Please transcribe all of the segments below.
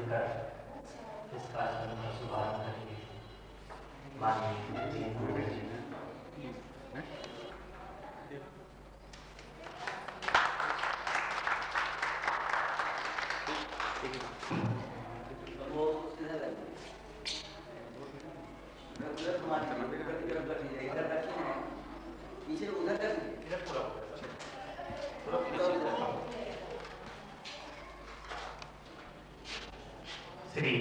मिलकर इस कार्यक्रम का शुभारंभ करेंगे। माननीय श्री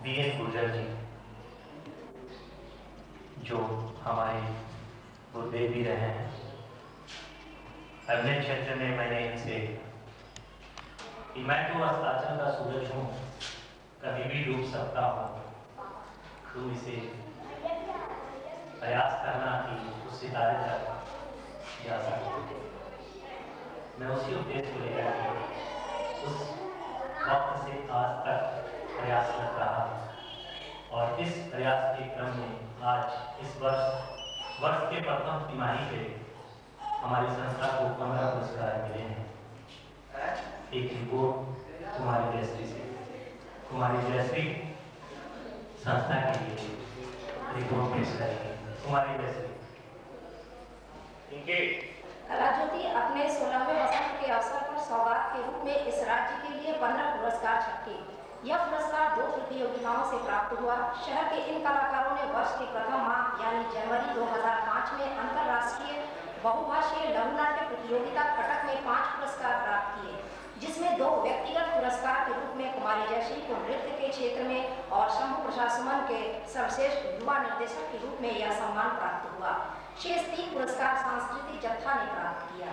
बीएन गुर्जर जी, जो हमारे गुरुदेव भी रहे हैं। अगले क्षेत्र में मैंने इनसे कि मैं तो अस्ताचल का सूरज हूँ, कभी भी डूब सकता हूँ, तो इसे प्रयास करना कि उस सितारे तक जा सके। मैं उसी उद्देश्य को लेकर उस वक्त से आज तक प्रयासरत रहा और इस प्रयास के क्रम में आज इस वर्ष के प्रथम तिमाही पे हमारी संस्था को 15 पुरस्कार मिले हैं। एक रिपोर्ट कुमारी जयश्री से, कुमारी जयश्री संस्था के लिए रिपोर्ट पेश करेंगे। कुमारी जयश्री। इनके कलाज्योति अपने 16वें वसंत के अवसर पर सौगात के रूप में इस राज्य के लिए 15 पुरस्कार छपे। यह पुरस्कार 2 प्रतियोगिताओं से प्राप्त हुआ। शहर के इन कलाकारों ने वर्ष के प्रथम माह यानी जनवरी 2005 में अंतर्राष्ट्रीय बहुभाषीय लघु नाट्य प्रतियोगिता कटक में 5 पुरस्कार प्राप्त किए, जिसमें 2 व्यक्तिगत पुरस्कार के रूप में कुमारी जयश्री को नृत्य के क्षेत्र में और शंभु प्रसाद सुमन के सर्वश्रेष्ठ युवा निर्देशक के रूप में यह सम्मान प्राप्त हुआ। शेष 3 पुरस्कार सांस्कृतिक जत्था ने प्राप्त किया।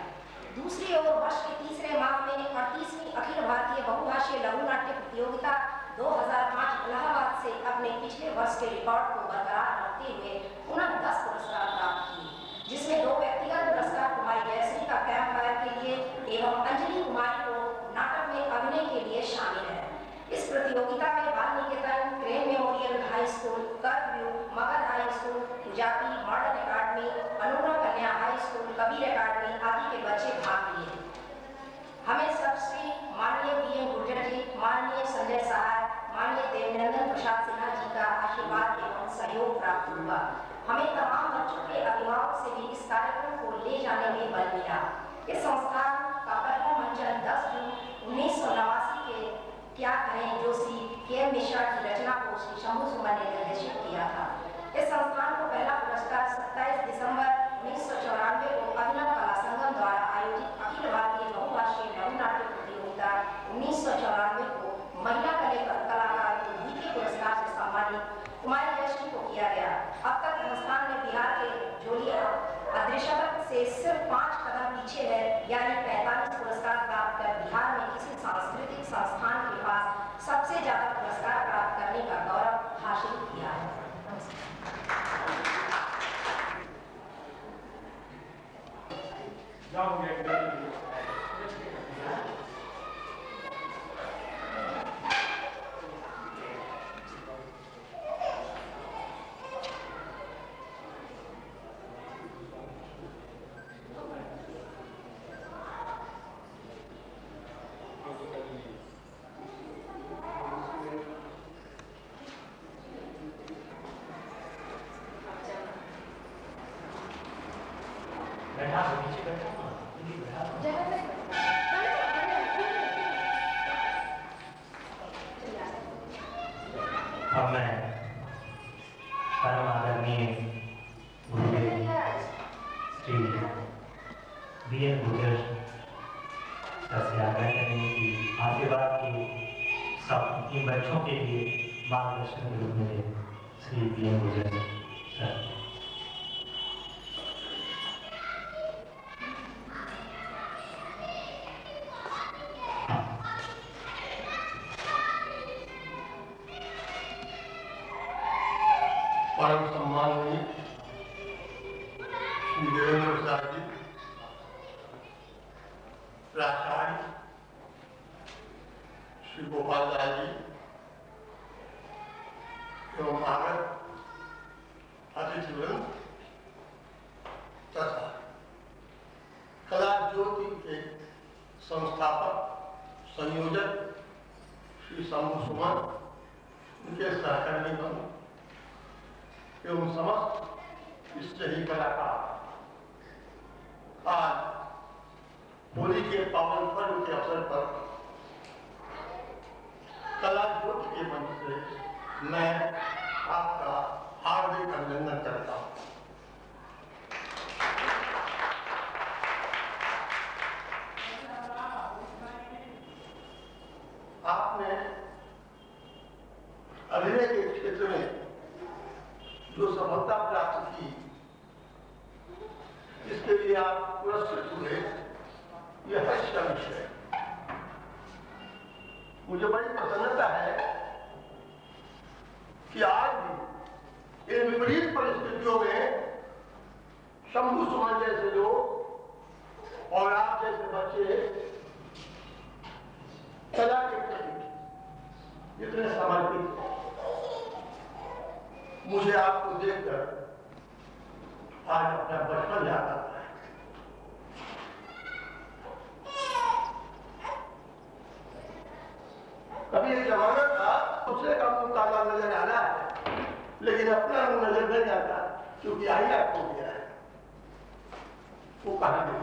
दूसरी ओर वर्ष के तीसरे माह में 38वीं अखिल भारतीय बहुभाषीय लघु नाट्य प्रतियोगिता 2005 इलाहाबाद से अपने पिछले वर्ष के रिकॉर्ड को बरकरार रखते हुए पुनः 10 पुरस्कार प्राप्त किए, जिसमें 2 व्यक्तिगत पुरस्कार कुमारी जयश्री का कैंप फायर के लिए एवं अंजलि कुमारी को नाटक में अभिनय के लिए शामिल है। इस प्रतियोगिता में Bal Niketan, Crane Memorial High School, कर्व्यू, मगध हाई स्कूल, गुजाती Modern Academy, Anugrah Kanya high school, Kabir अकादमी आदि के बच्चे भाग लिए। हमें सबसे माननीय बीएन गुर्जर जी, माननीय संजय सहाय, माननीय देवेंद्र प्रसाद सिन्हा जी का आशीर्वाद एवं सहयोग प्राप्त हुआ। हमें तमाम बच्चों के अभिभावक से भी इस कार्यक्रम को ले जाने में बल मिला। इस संस्थान का पहला मंचन 10 जून 1989 के क्या कहें जो श्री के मिश्रा की रचना को श्री शंभु सुमन ने निर्देशित किया था। इस संस्थान को पहला पुरस्कार 27 दिसंबर 1994 को अभिनव कला संगम द्वारा आयोजित अखिल भारतीय बहुभाषीय लघु नाट्य प्रतियोगिता 1994 को महिला कलाकार को द्वितीय पुरस्कार से सम्मानित कुमारी जयश्री को किया गया। अब तक संस्थान में बिहार के जोलिया अदृश्यता से सिर्फ 5 कदम पीछे है, यानी 45 पुरस्कार प्राप्त कर बिहार में किसी सांस्कृतिक संस्थान के पास सबसे ज्यादा पुरस्कार प्राप्त करने का गौरव हासिल किया है। अब मैं परम आदरणीय गुरुदेव श्री बीएन गुर्जर से आग्रह करेंगे कि आशीर्वाद के सब इन बच्चों के लिए मार्गदर्शन के रूप में श्री बीएन गुर्जर सर। परम सम्माननीय श्री देवेंद्र प्रसाद जी, प्राचार्य श्री गोपाल लाल जी एवं आगत अतिथिवृंद तथा कला ज्योति के संस्थापक संयोजक श्री शंभु सुमन, उनके सहकर्मीगण एवं समस्त स्त्री कलाकार आज होली के पावन पर्व के अवसर पर कला ज्योति के मंच से मैं आपका हार्दिक अभिनंदन करता हूँ। आपने अभिनय के क्षेत्र में जो सफलता प्राप्त की, इसके लिए आप पुरस्कृत हुए, यह हर्ष का विषय है। मुझे बड़ी प्रसन्नता है कि आज भी इन विपरीत परिस्थितियों में शंभु सुमन जैसे लोग और आप जैसे बच्चे कला के प्रति इतने समर्पित हैं। मुझे आपको देखकर आज अपना बचपन याद आता है। कभी एक जमाना था, दूसरे का मुंह काला नजर आ रहा है, लेकिन अपना मुंह नजर नहीं आता क्योंकि आईना खो गया है। वो कहां गई?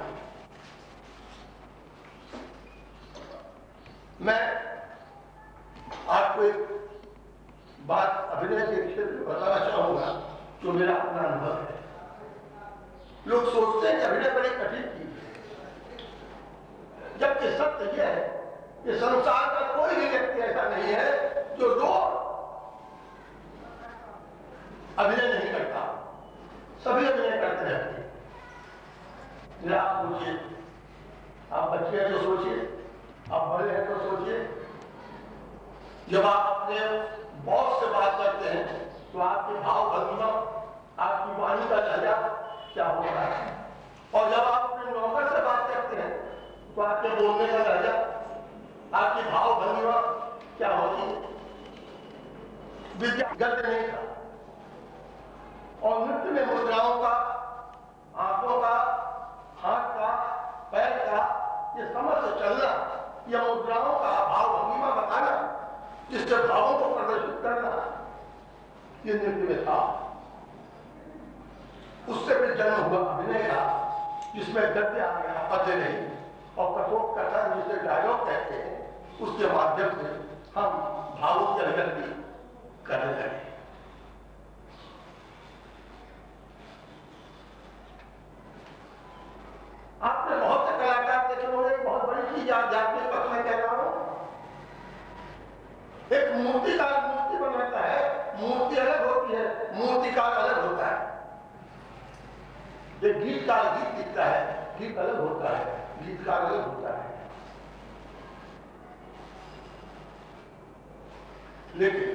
मैं आपको एक बात अभिनय के क्षेत्र में बताना चाहूंगा जो मेरा अपना अनुभव है। लोग सोचते हैं कि अभिनय बड़ी कठिन चीज है, जबकि सत्य यह है कि संसार का कोई भी व्यक्ति ऐसा नहीं है जो रोज अभिनय नहीं करता। सभी अभिनय करते रहते हैं। जरा आप सोचिए, आप बच्चे हैं तो सोचिए, आप बड़े हैं तो सोचिए, जब आप अपने बॉस से बात करते हैं तो आपके भाव भंगिमा, आपकी वाणी का लहजा क्या होता है, और जब आप अपने नौकर से बात करते हैं तो आपके बोलने का लहजा, आपकी भाव भंगिमा क्या होती है। विद्या गद्य नहीं था, और नृत्य में मुद्राओं का, आंखों का, हाथ का, पैर का, ये समझ से चलना, या मुद्राओं का भाव भंगिमा बताना, जिससे भावों को प्रदर्शित करना, ये नृत्य में था। उससे फिर जन्म हुआ अभिनय का, जिसमें गद्य आ गया, पद्य नहीं, और कठोर कथन जिसे डायलॉग कहते हैं, उसके माध्यम से हम भावों की अभिव्यक्ति करने लगे। आपने बहुत से कलाकार देखे होंगे। बहुत बड़ी चीज आज आपके पक्ष में कह रहा हूं। एक मूर्तिकार मूर्ति बनाता है, मूर्ति अलग होती है, मूर्तिकार अलग होता है। एक गीतकार गीत लिखता है, गीत अलग होता है, गीतकार अलग होता है। लेकिन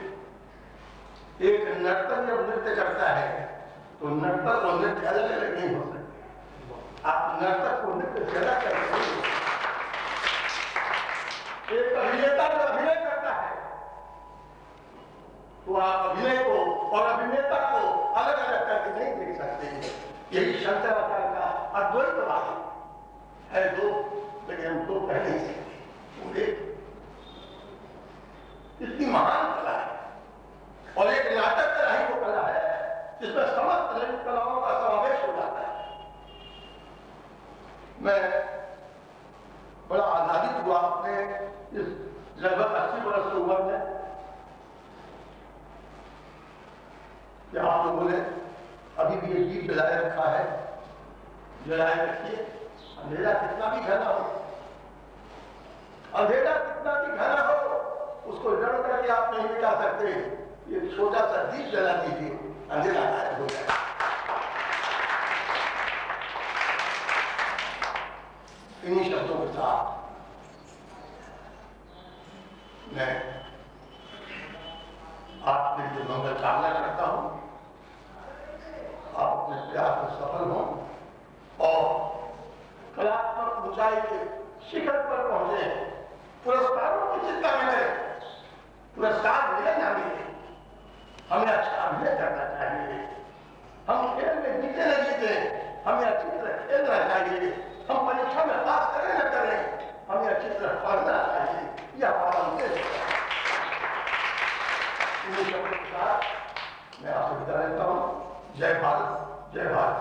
एक नर्तक जब नृत्य करता है तो नर्तक और नृत्य अलग अलग नहीं हो सकते। आप नर्तक को नृत्य से अलग करते हैं। एक अभिनेता जो अभिनय करता है तो आप अभिनय को और अभिनेता को अलग अलग करके नहीं देख सकते। यही शंकराचार्य का अद्वैतवाद है। दो, लेकिन हम दो कह नहीं सकते। वो एक इतनी महान कला है, और एक नाटक कला ही वो कला है जिसमें समस्त कलाओं का समावेश हो जाता है। मैं बड़ा आजादित हुआ अपने इस लगभग 80 वर्ष की उम्र में कि आप लोगों ने अभी भी ये दीप जलाए रखा है। जलाए रखिए, अंधेरा कितना भी घना हो, अंधेरा कितना भी घना हो, उसको जड़ करके आप नहीं मिटा सकते। ये छोटा सा दीप जला दीजिए, अंधेरा गायब हो जाए। इन्हीं शब्दों के साथ मैं आपके लिए मंगल कामना करता हूं। आप अपने प्रयास में सफल हों और कलात्मक ऊंचाई के शिखर पर पहुंचे। पुरस्कारों की चिंता न करें, पुरस्कार मिले ना मिले, हमें अच्छा अभिनय करना चाहिए। हम खेल में जीते न जीते, हमें अच्छी तरह खेलना चाहिए। हम परीक्षा में पास करें न करें, हमें अच्छी तरह पढ़ना चाहिए। यह हमारा उद्देश्य है। इन्हीं शब्दों के साथ मैं आपसे विदा लेता हूँ। जय भारत, जय भारत।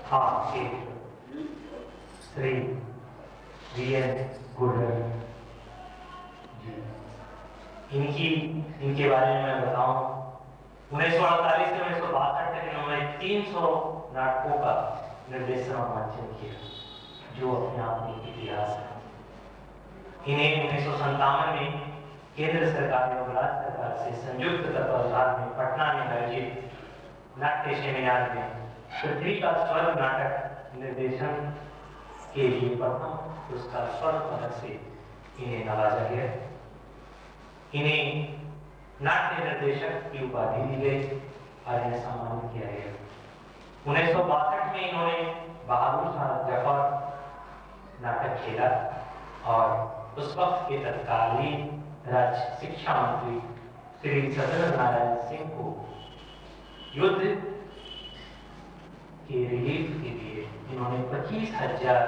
हाँ, श्री वीएन गुर्जर जी, इनके बारे में मैं बताऊं, 1948 से 1962 तक इन्होंने 300 नाटकों का निर्देशन और मंचन किया, जो अपने आप में एक इतिहास है। इन्हें 1957 में केंद्र सरकार और राज्य सरकार से संयुक्त तत्वावधान में पटना में आयोजित नाट्य सेमिनार में पृथ्वी का स्वर्ग नाटक निर्देशन के लिए प्रथम पुरस्कार स्वर्ण पदक से इन्हें नवाजा गया। इन्हें नाट्य निर्देशक की उपाधि दी गई और इन्हें सम्मानित किया गया। 1962 में इन्होंने बहादुर शाह जफर नाटक खेला और उस वक्त के तत्कालीन राज्य शिक्षा मंत्री श्री सत्येंद्र नारायण सिंह को युद्ध के रिलीफ के लिए इन्होंने 25,000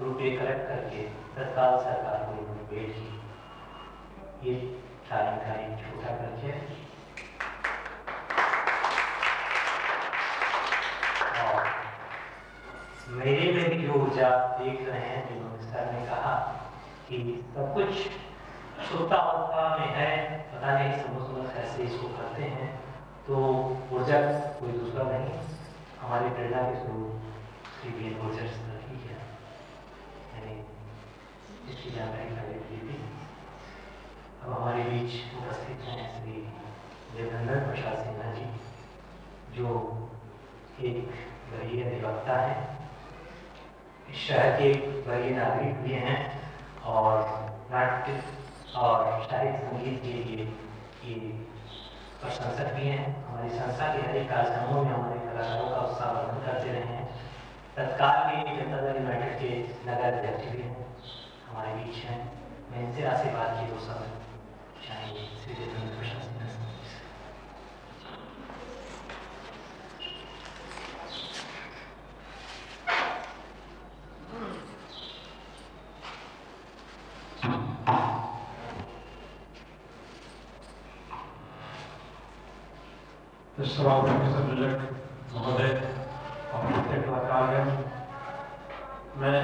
रुपये कलेक्ट करके तत्काल सरकार को इन्होंने भेज की। ये टाइम का एक छोटा परिचय। और मेरे में भी जो ऊर्जा देख रहे हैं, जिन्होंने सर ने कहा कि सब कुछ सुप्तावस्था में है, पता नहीं समझ कैसे इसको करते हैं, तो ऊर्जा कोई दूसरा नहीं, हमारे प्रेरणा के स्वरूप श्री वीएन गुर्जर सर ही है। मैंने इसकी जानकारी पहले दी थी। अब हमारे बीच उपस्थित हैं श्री देवेंद्र प्रसाद सिन्हा जी, जो एक वरीय अधिवक्ता है, इस शहर के वरीय नागरिक भी हैं और नाट्य और साहित्य संगीत के लिए ये प्रशंसक भी हैं। हमारी संस्था के हर एक कार्यक्रमों में हमारे कलाकारों का उत्साहवर्धन करते रहे हैं। तत्काल में जनता दल यूनाइटेड के नगर अध्यक्ष भी हैं, हमारे बीच हैं। मैं इनसे आशीर्वाद की 2 शब्द चाहेंगे। श्री देवेंद्र प्रसाद सिन्हा। संयोजक महोदय और मुख्य कलाकारगण, मैं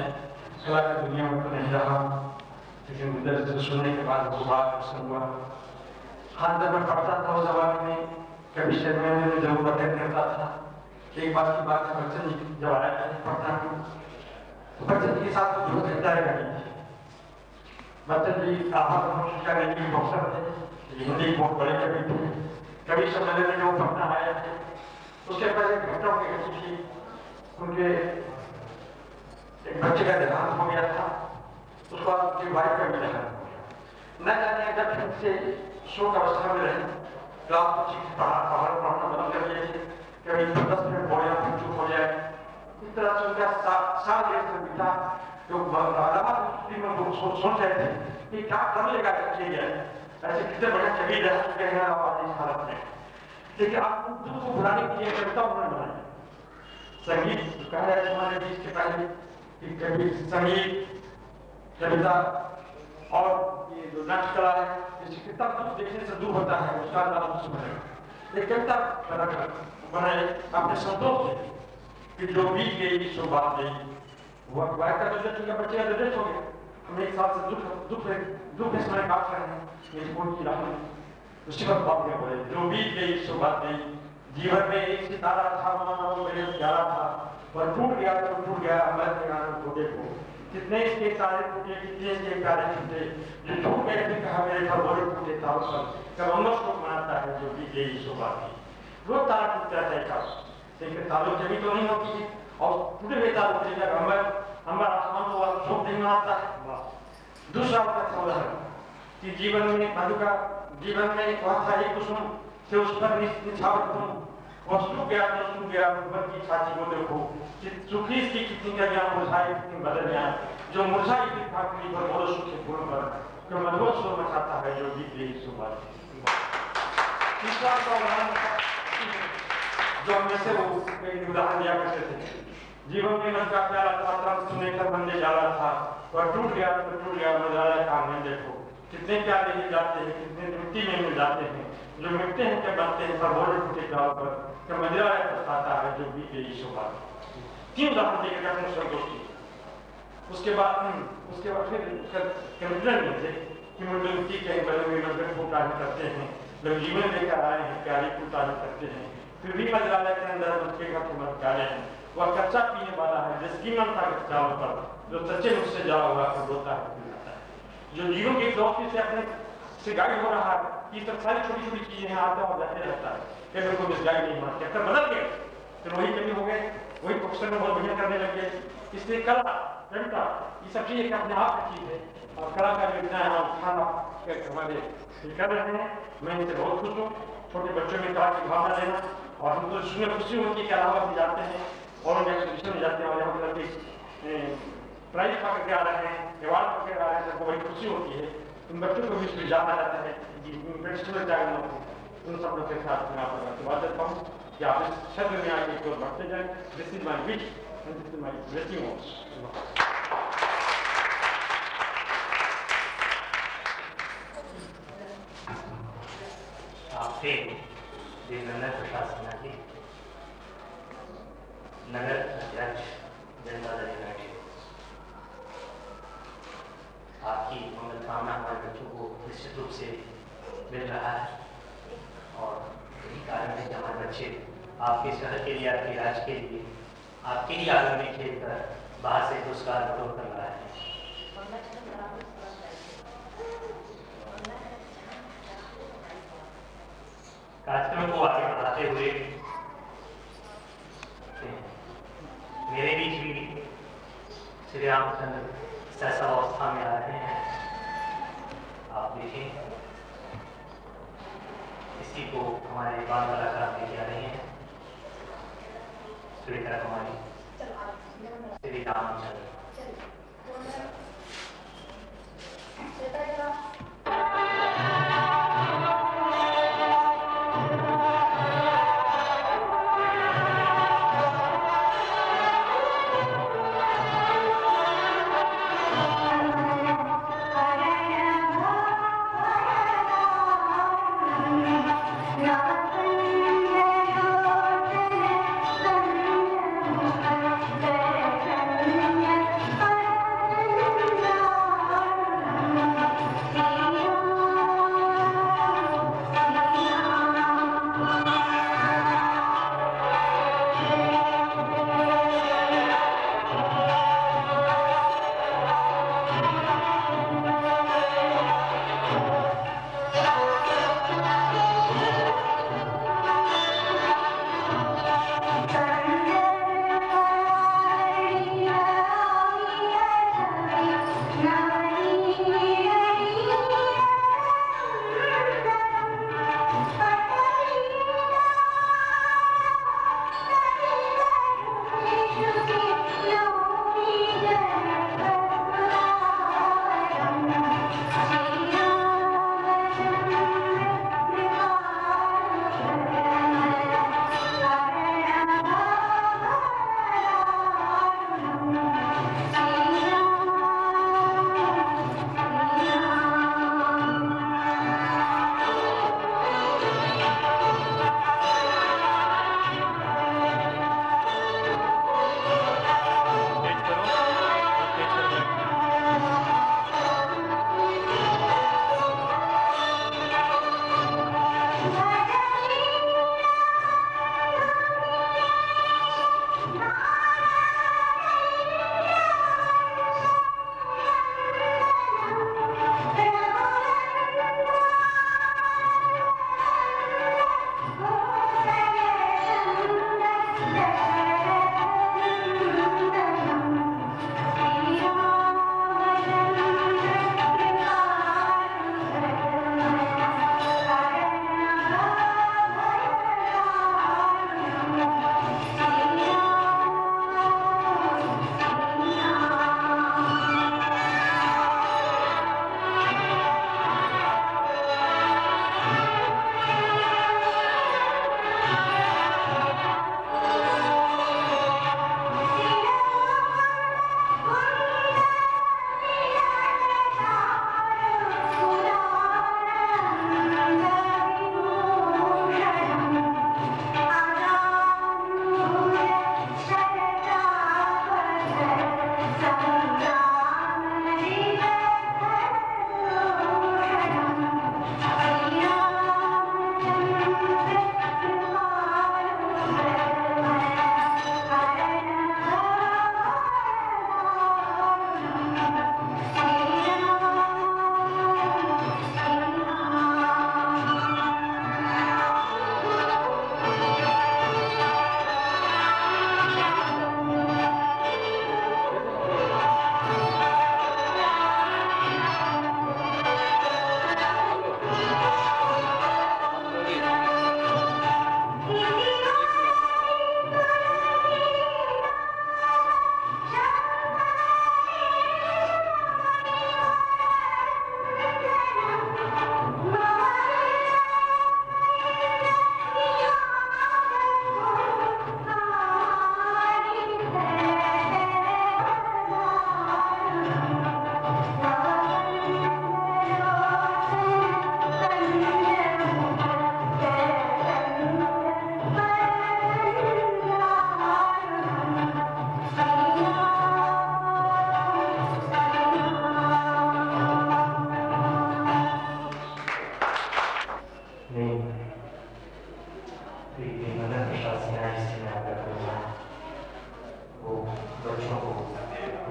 कला की दुनिया में तो नहीं रहा, लेकिन उधर से सुनने के बाद बहुत प्रसन्न हुआ। हाँ, जब मैं पढ़ता था उस जमाने में कभी शहर में जरूर अध्ययन करता था। एक बात की बात है, बच्चन जी जब आया पढ़ता हूँ तो बच्चन जी के साथ तो जो चिंता है बच्चन जी शिक्षा नहीं की प्रोफेसर थे, हिंदी बहुत बड़े कवि थे। कभी सम्मेलन में जो पटना आए थे, उसके पहले घटना की घटी थी, उनके एक बच्चे का देहांत हो गया था, उसके बाद उनकी वाइफ का भी देहांत हो गया। न जाने जब से शोक अवस्था में रहे, क्लास को ठीक पढ़ना बंद कर दिए थे, कभी 10 मिनट बोले चुप हो जाए। इस तरह से उनका साल 1.5 साल बीता। जो सोच रहे थे कि क्या कर लेगा बच्चे गए, ऐसे कितने बड़े कवि रह चुके हैं और इस हालत में, लेकिन आप दुख को भुलाने के लिए कविता उन्होंने बनाई। संगीत कह रहे हैं हमारे बीच के पहले कि कवि संगीत, कविता और ये जो नाट्य कला है, जिसकी कितना दुख देखने से दूर होता है, उसका नाम सुने। एक कविता बनाए अपने संतोष से कि जो बीत गई सो बात गई। वो वाइफ का निर्देश हो गया, बच्चे का निर्देश हो गया। हम 1 साल से दुख इस समय काट रहे हैं, ये स्कूल की राह में। उसी वक्त बाप ने बोले जो बीत गई सो बात गई। जीवन में एक सितारा था, वो मेरे प्यारा था, पर टूट गया तो टूट गया, मैं को देखो कितने इसके तारे टूटे, कितने इसके प्यारे टूटे, जो टूट गए थे कहा मेरे पर बड़े टूटे तारों पर। कलम्बस को मनाता है जो बीत गई सो बात गई। रोज तारा टूटता है, लेकिन तारों जमी तो नहीं होती है, और टूटे हुए तारों के जगह हमारा आसमान तो शोक नहीं मनाता है। दूसरा उदाहरण कि जीवन में मधु का जीवन में वह था एक कुसुम से उस पर निछावर तुम, वह सूख गया तो सूख गया, ऊपर की छाती को देखो, सुखी इसकी कितनी कलियां मुरझाई कितनी बदलियां, जो मुरझाई की फाकड़ी पर बोलो सूखे फूल पर, जो मधुर सुर मचाता है जो बीत गई सुबह। तीसरा उदाहरण जो हमें से वो एक उदाहरण दिया करते थे, जीवन में मन का प्यारा था, जिसमें कर बंदे डाला था वह टूट गया तो टूट गया, नजारा काम नहीं देखो। कितने प्यारे ही जाते हैं, कितने मिट्टी में मिल जाते हैं, जो मिटते हैं क्या बनते हैं, सब बोले टूटे जाओ पर क्या मदिरा पछताता है जो भी गई शोभा। 3 उदाहरण देकर अपने संतोषी। उसके बाद फिर कंफ्यूजन में थे कि मंडलती कहीं बड़े हुए मंदिर को कार्य करते हैं, लोग जीवन लेकर आए हैं, प्यारी को कार्य करते हैं, फिर भी मंत्रालय के अंदर बच्चे का मंत्रालय है, वह कच्चा पीने वाला है जिसकी मन था कच्चा पर, जो सच्चे मुझसे जा हुआ तो रोता है पी जाता है। जो जीवन की दोस्ती से अपने से गाइड हो रहा है, ये सब सारी छोटी छोटी चीजें हैं, आता और जाते रहता है, फिर मेरे को मिसगाइड नहीं हुआ, चक्कर बदल गए, फिर वही कभी हो गए, वही प्रोफेसर में बहुत बढ़िया करने लग गए। इसलिए कला कविता ये सब चीजें अपने आप की चीज है, और कला का योजना है खाना हमारे कर रहे हैं। मैं इनसे बहुत खुश हूँ। छोटे बच्चों में कला की भावना देना, और हमको इसमें खुशी होती है कि अलाहाबाद में जाते हैं और उनके एग्जीबिशन में जाते हैं और यहाँ पर प्राइज पा करके आ रहे हैं, अवार्ड पा के आ रहे हैं, सबको बड़ी खुशी होती है। उन बच्चों को भी इसमें जाना जाता है उन सब लोग के साथ मैं आप लोगों से बात करता हूँ कि आप इस क्षेत्र में आगे की ओर बढ़ते जाएं। This is my wish and this is my blessing. आपसे नगर प्रशासन के नगर अध्यक्ष जनता दल यूनाइटेड, आपकी मनोकामना हमारे बच्चों को निश्चित रूप से मिल रहा है, और यही कारण है कि हमारे बच्चे आपके शहर के लिए, आपके राज्य के लिए, आपके ही आंगन में खेल कर बाहर से पुरस्कार बटोर कर रहा है। कार्यक्रम को आगे बढ़ाते हुए मेरे बीच भी श्री रामचंद्र सहसा अवस्था में आ रहे हैं। आप देखें, इसी को हमारे बाल कलाकार लेके आ रहे हैं, श्वेता कुमारी, श्री रामचंद्र।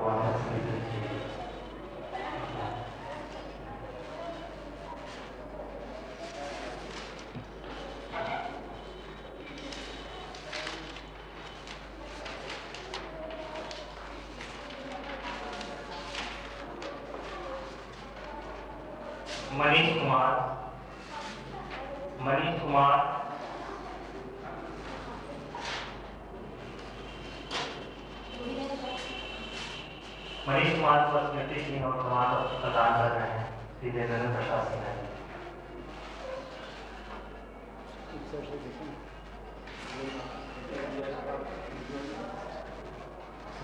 भगवान से कीजिए। मनीष कुमार, मनीष कुमार, मनीष कुमार को स्मृति चिन्ह और प्रमाण पत्र प्रदान कर रहे हैं श्री देवेंद्र प्रसाद सिंह।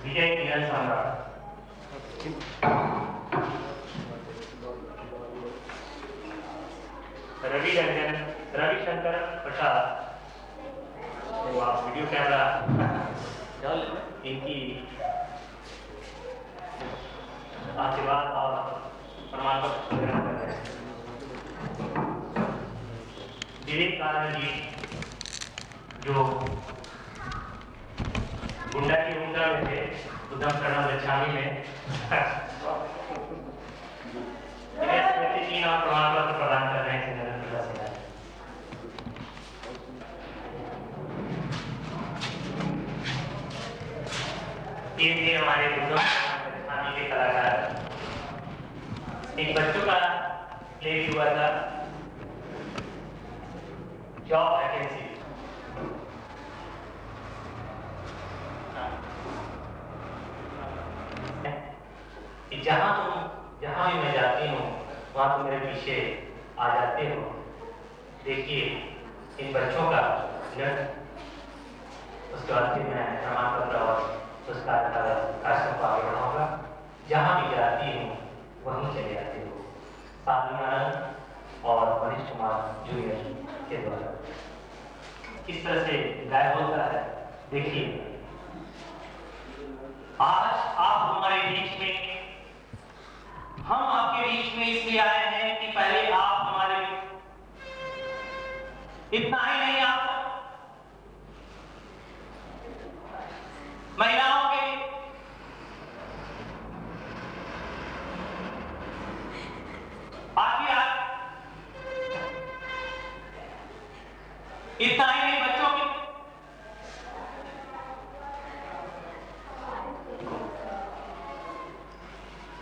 विजय किरण सम्राट, रविशंकर प्रसाद, तो आप वीडियो कैमरा इनकी आशीर्वाद और प्रमाण पत्र ग्रहण कर रहे हैं। विवेक कारण जी जो गुंडा की उम्र में थे, उद्धम शरण गच्छामी में स्मृति चिन्ह और प्रमाण पत्र प्रदान कर रहे हैं। ये थे हमारे उद्धम शरण के कलाकार। एक बच्चों का प्ले हुआ था जॉब वैकेंसी। जहां भी मैं जाती हूँ वहां तुम मेरे पीछे आ जाते हो। देखिए इन बच्चों का नृत्य, उसके बाद फिर मैं प्रमाण पत्र और पुरस्कार का कार्यक्रम को आगे बढ़ाऊंगा। जहां भी जाती हूँ वहीं चले जाते हो। साधु और मनीष कुमार जूनियर के द्वारा किस तरह से गायब होता है देखिए। आज आप हमारे बीच में, हम आपके बीच में इसलिए आए हैं कि पहले आप हमारे, इतना ही नहीं, आप महिलाओं के इतना ही नहीं, बच्चों की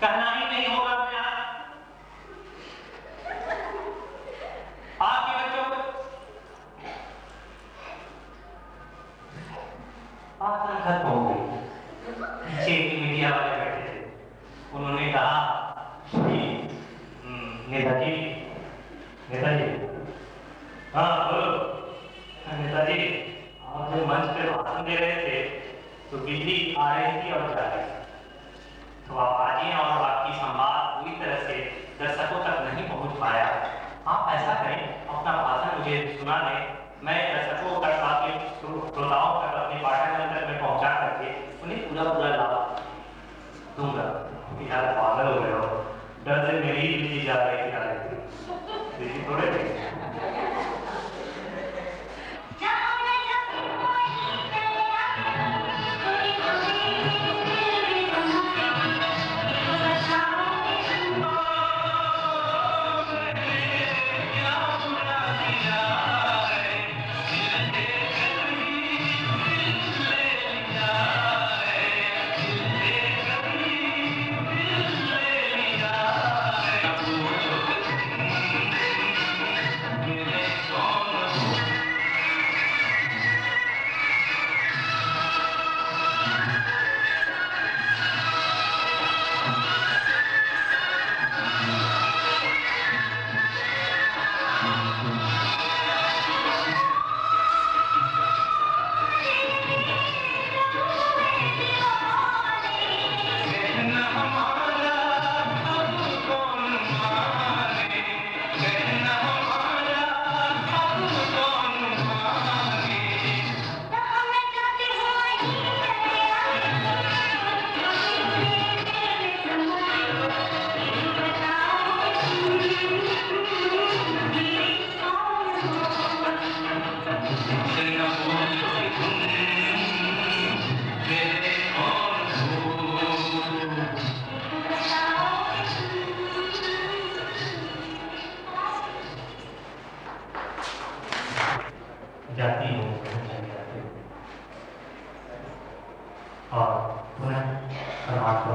कहना ही नहीं होगा। मैं आपके बच्चों को आसन खत्म हो गई। पीछे मीडिया वाले बैठे थे, उन्होंने कहा कि नेताजी हाँ बोलो। नेताजी आप जो मंच पे भाषण दे रहे थे तो बिजली आ रही थी और जा रही थी, तो आप आइए और आपकी संवाद पूरी तरह से दर्शकों तक नहीं पहुंच पाया। आप ऐसा करें, अपना भाषण मुझे सुना दें, मैं दर्शकों तक, आपके श्रोताओं तक, अपने पाठकों तक मैं पहुंचा करके उन्हें पूरा लाभ दूंगा। यार पागल हो गए हो, डर से मेरी बिजली जा रही थी, बिजली थोड़े थे।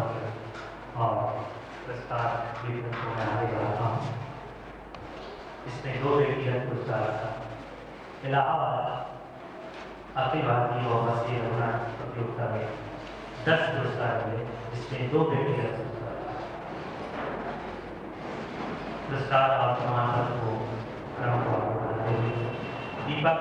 और पुरस्कार वितरण को मैं आगे बढ़ाता हूँ। इसमें 2 व्यक्तिगत पुरस्कार था। इलाहाबाद अखिल भारतीय बहुभाषीय रघुनाथ प्रतियोगिता में 10 पुरस्कार मिले, जिसमें 2 व्यक्तिगत पुरस्कार और प्रमाण पत्र को क्रमवार बनाते हुए दीपा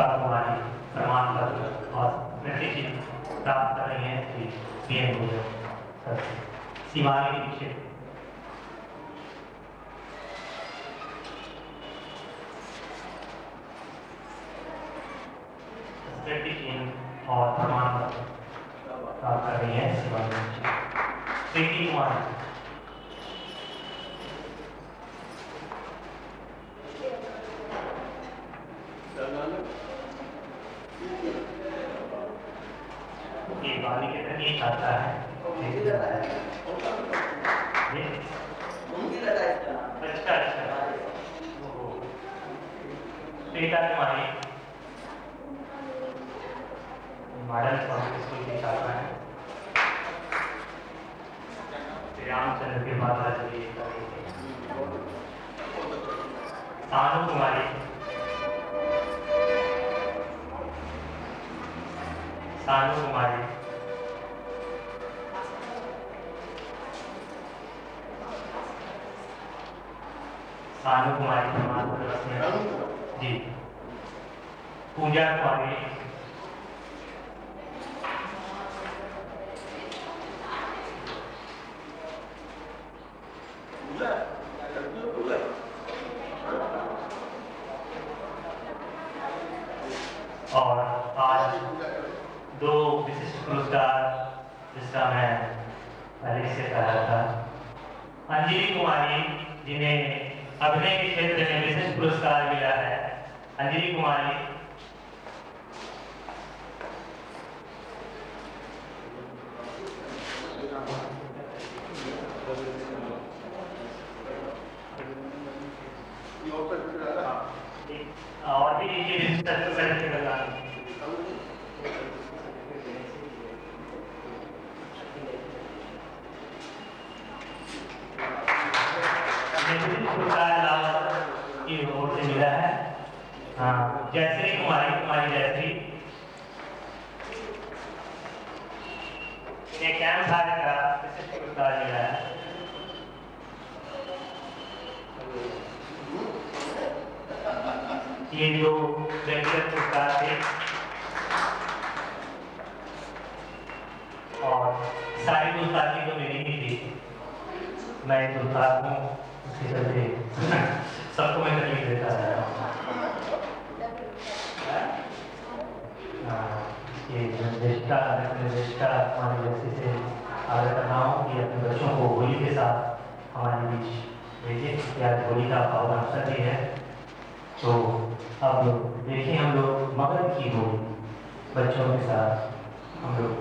कुमारी प्रमाण पत्र और स्मृति चिन्ह प्राप्त कर रही हैं श्री PM भूषण सर से। शिवानी दीक्षित स्मृति चिन्ह और प्रमाण पत्र प्राप्त कर रही हैं शिवानी दीक्षित। प्रीति कुमार ये बाली के तक ये चाहता है अच्छा श्वेता कुमारी मॉडल स्कूल की छात्रा है। रामचंद्र के बाद सानू कुमारी सानू कुमारी प्रमाण जी। पूजा कुमारी और आज 2 विशिष्ट पुरस्कार जिसका मैं पहले से कहा था। अंजलि कुमारी जिन्हें अभिनय के क्षेत्र में विशिष्ट पुरस्कार मिला है। अंजलि कुमारी और भी ये विशिष्ट की ओर से मिला है। जयश्री कुमारी जयश्री एक कैंप कार्य का विशिष्ट पुरस्कार मिला है। ये जो व्यक्तिगत पुरस्कार थे और सारी पुरस्कार तो मेरी ही थी। मैं पुरस्कार हूँ, उसके चलते सबको मैं तकलीफ देता रहता हूँ। ये निर्देशिका जैसे से आग्रह करना हूँ कि अपने बच्चों को होली के साथ हमारे बीच भेजें। आज होली का पावन अवसर भी है, तो अब देखिए हम लोग मगध की होली बच्चों के साथ हम लोग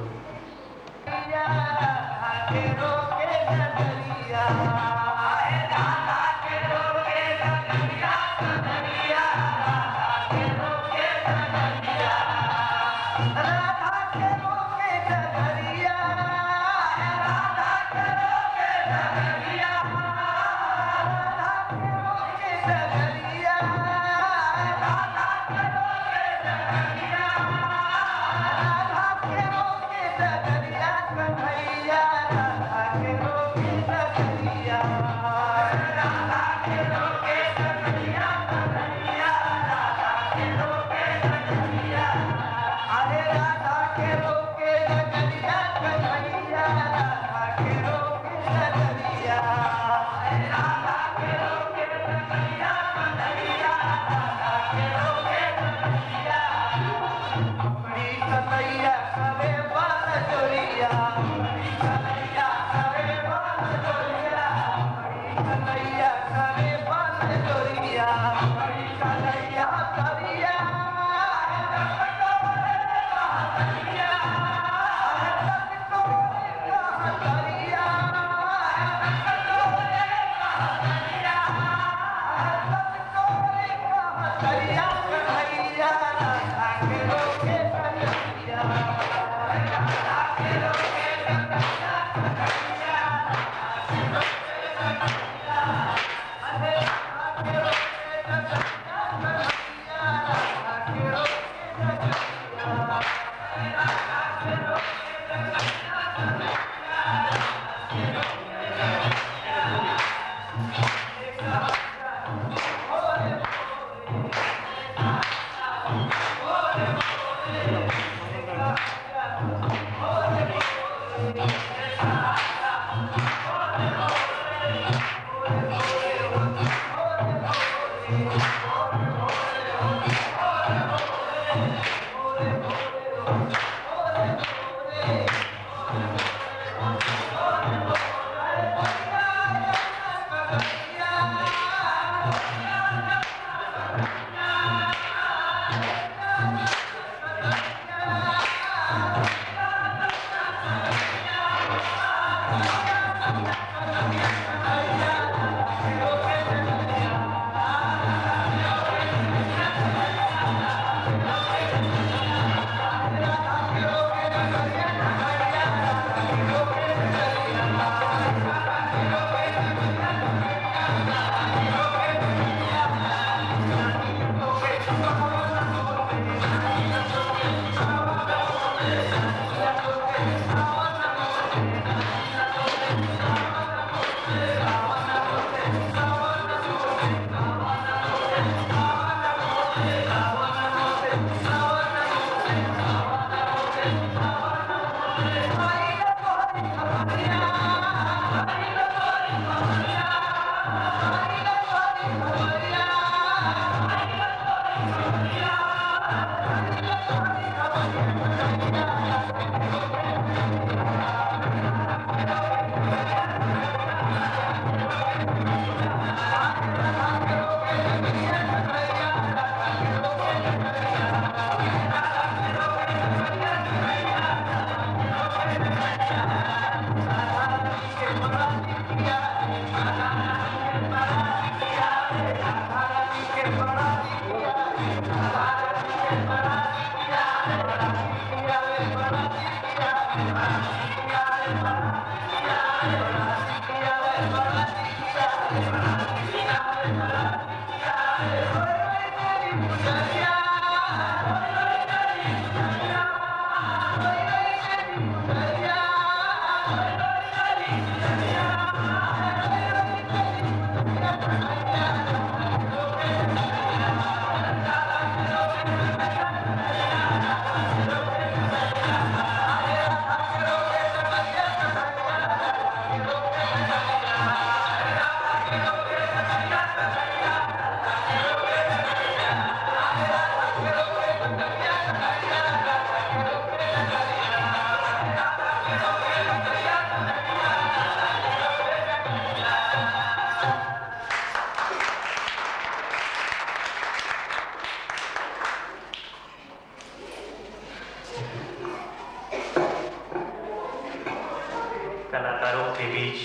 कलाकारों के बीच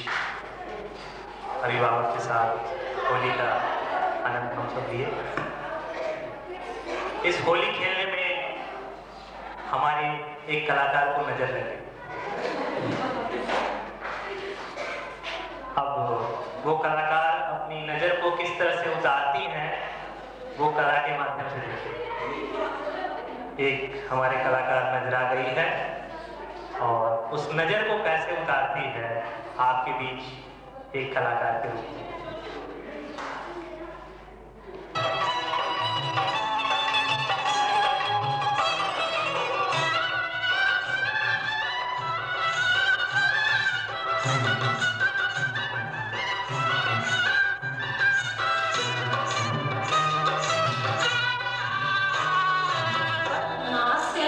अभिभावक के साथ होली का आनंद हम सब लिए। इस होली खेलने में हमारे एक कलाकार को नजर लगी। अब वो कलाकार अपनी नजर को किस तरह से उतारती हैं वो कला के माध्यम से देखिए। एक हमारे कलाकार नजर आ गई है और उस नजर को कैसे उतारती है आपके बीच एक कलाकार के रूप में। पटना से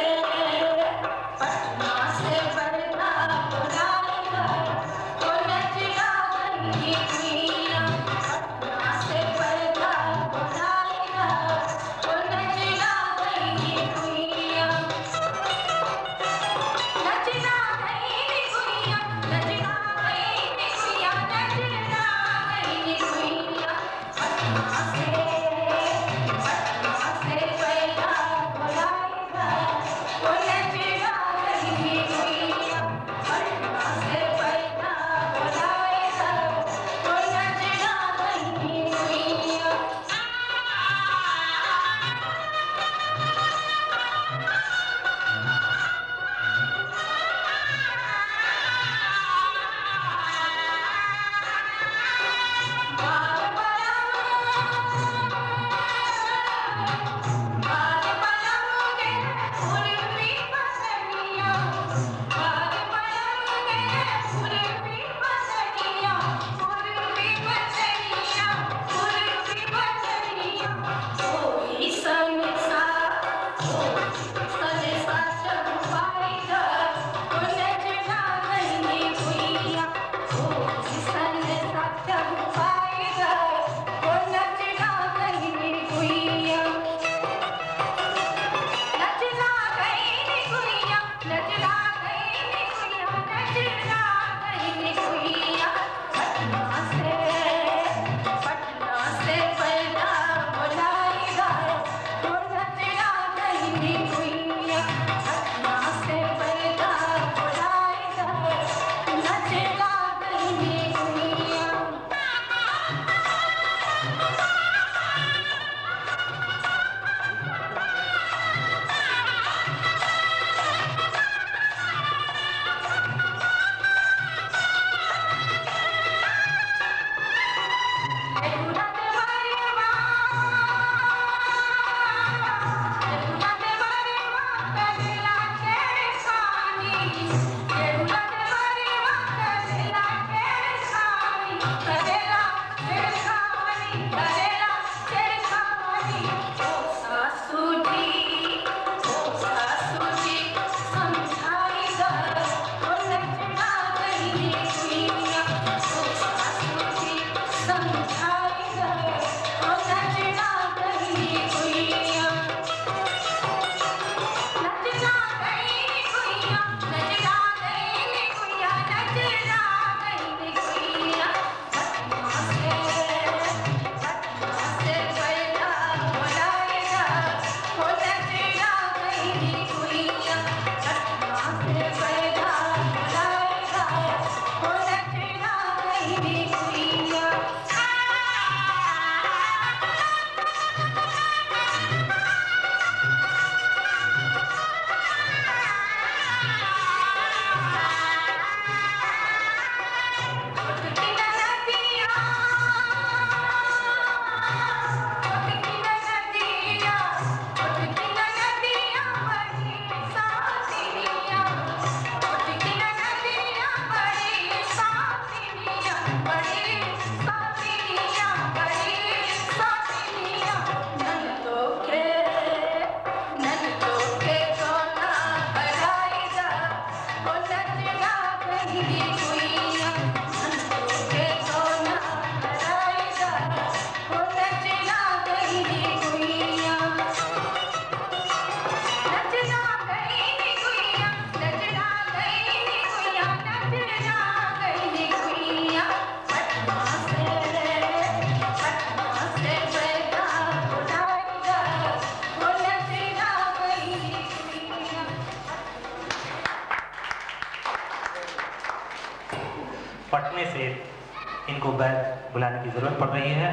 बैग बुलाने की ज़रूरत पड़ रही है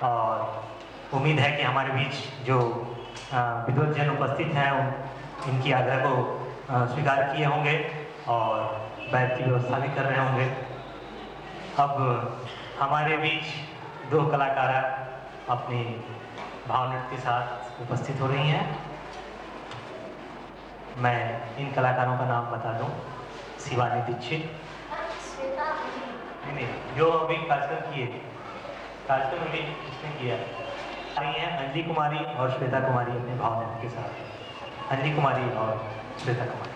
और उम्मीद है कि हमारे बीच जो विद्वज्जन उपस्थित हैं इनकी आग्रह को स्वीकार किए होंगे और बैग की व्यवस्था भी कर रहे होंगे। अब हमारे बीच दो कलाकारा अपनी भाव नृत्य के साथ उपस्थित हो रही हैं। मैं इन कलाकारों का नाम बता दूं। शिवानी दीक्षित, नहीं जो अभी कार्यक्रम किए, कार्यक्रम अभी किसने किया, रही हैं अंजलि कुमारी और श्वेता कुमारी अपने भाव नृत्य के साथ। अंजलि कुमारी और श्वेता कुमारी।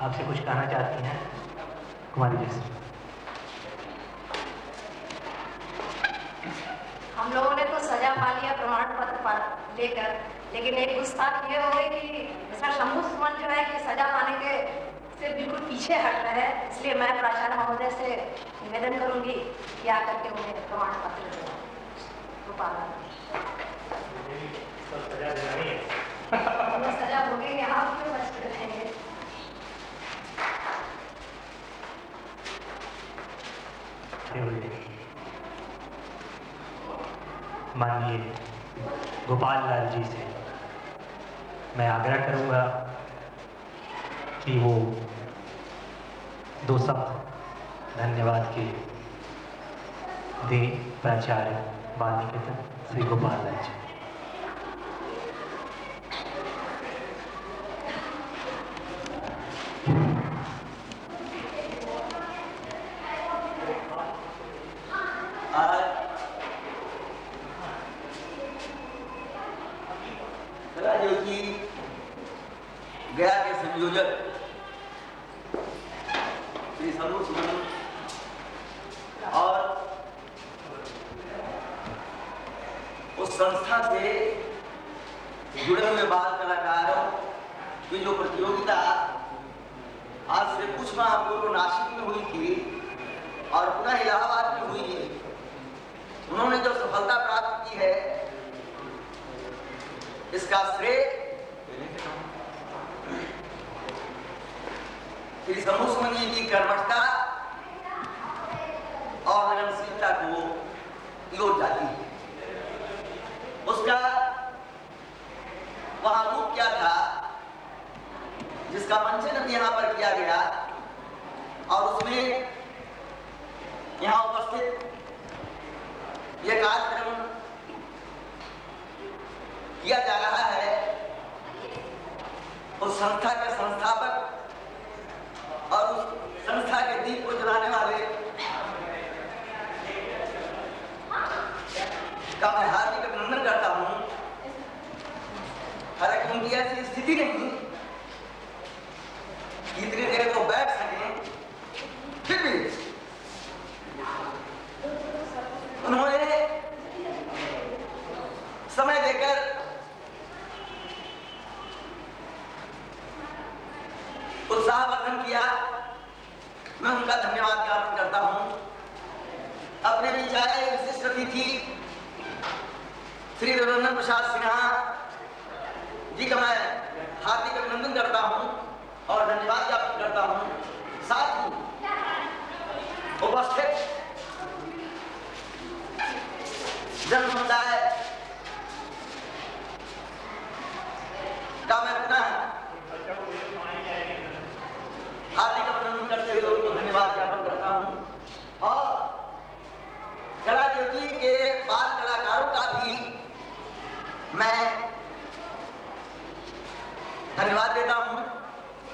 आपसे कुछ कहना चाहती हैं कुमारी जी से? हम लोगों ने तो सजा पा लिया प्रमाण पत्र लेकर, लेकिन एक गुस्ताख ये हो गई कि सर शंभू सुमन जो है कि सजा पाने के से बिल्कुल पीछे हट रहे हैं। इसलिए मैं प्राचार्य महोदय से निवेदन करूंगी कि आकर के उन्हें प्रमाण पत्र दें। सजा भोगेंगे, आप क्यों बच रहेंगे? माननीय गोपाल लाल जी से मैं आग्रह करूंगा कि वो दो शब्द धन्यवाद के दें प्राचार्य बाल निकेतन श्री गोपाल लाल जी। गया के संयोजक श्री समूह सुमन और उस संस्था से जुड़े हुए बाल कलाकारों की जो प्रतियोगिता आज से कुछ माह पूर्व नासिक में हुई थी और पुनः इलाहाबाद में हुई है, उन्होंने जो सफलता प्राप्त की है इसका श्रेय श्री समूह सुमन जी की कर्मठता और लगनशीलता को योर जाती है। उसका वह रूप क्या था जिसका मंचन यहाँ पर किया गया और उसमें यहाँ उपस्थित यह कार्यक्रम किया जा रहा है। उस संस्था के संस्थापक और उस संस्था के दीप को जलाने वाले का मैं हार्दिक अभिनंदन करता हूं। हालांकि उनकी ऐसी स्थिति नहीं कि इतनी देर को बैठ सके, फिर भी उन्होंने समय देकर उत्साहवर्धन किया। मैं उनका धन्यवाद ज्ञापन करता हूं। अपने बीच आए विशिष्ट अतिथि श्री रविंद्र प्रसाद सिन्हा जी का मैं हार्दिक अभिनंदन करता हूं और धन्यवाद ज्ञापन करता हूं। साथ ही उपस्थित जन समुदाय का मैं पुनः हार्दिक अभिनंदन करते हुए उनको धन्यवाद ज्ञापन करता हूं और कला ज्योति के बाल कलाकारों का भी मैं धन्यवाद देता हूं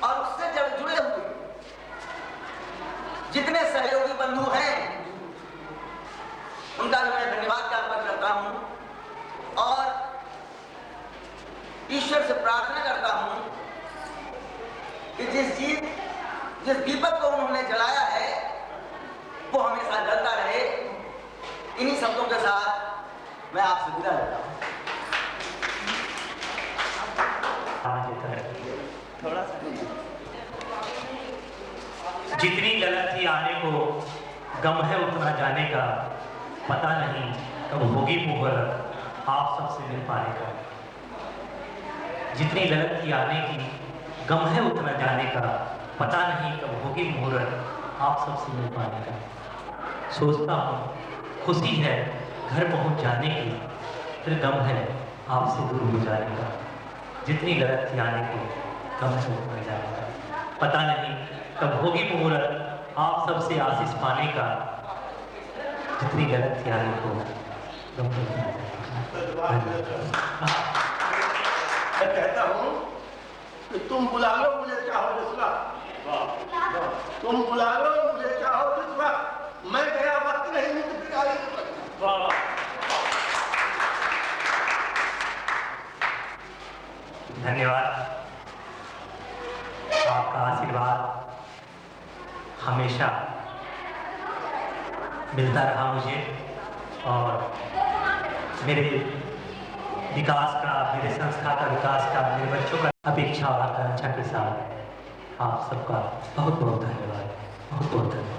और उससे जब जुड़े हुए जितने सहयोगी बंधु हैं उनका भी मैं धन्यवाद ज्ञापन करता हूं और ईश्वर से प्रार्थना करता हूं कि जिस दीपक को उन्होंने जलाया है वो हमेशा जलता रहे। इन्हीं शब्दों के साथ मैं आपसे विदा लेता हूं। थोड़ा सा जितनी गलत थी आने को गम है उतना जाने का, पता नहीं कब होगी मुहूर्त आप सबसे मिल पाने का। जितनी गलत थी आने की गम है उतना जाने का, पता नहीं कब होगी मुहूर्त आप सबसे मिल पाने का। सोचता हूँ खुशी है घर पहुँच जाने की, फिर गम है आपसे दूर हो जाने का। जितनी गलत थी आने की गम है उतना जाने का, पता नहीं कब होगी मुहूर्त आप सबसे आशीष पाने का। जितनी गलत थी आने को गम है उतना जाने का। मैं कहता हूँ कि तुम बुला लो मुझे चाहो जिस वक्त, तुम बुला लो मुझे चाहो जिस वक्त, मैं गया वक्त नहीं मुझे बिगाड़ी। धन्यवाद। आपका आशीर्वाद हमेशा मिलता रहा मुझे और मेरे विकास का, मेरे संस्था का विकास का, मेरे बच्चों का अपेक्षा और आकांक्षा के साथ आप सबका बहुत बहुत धन्यवाद, बहुत बहुत धन्यवाद।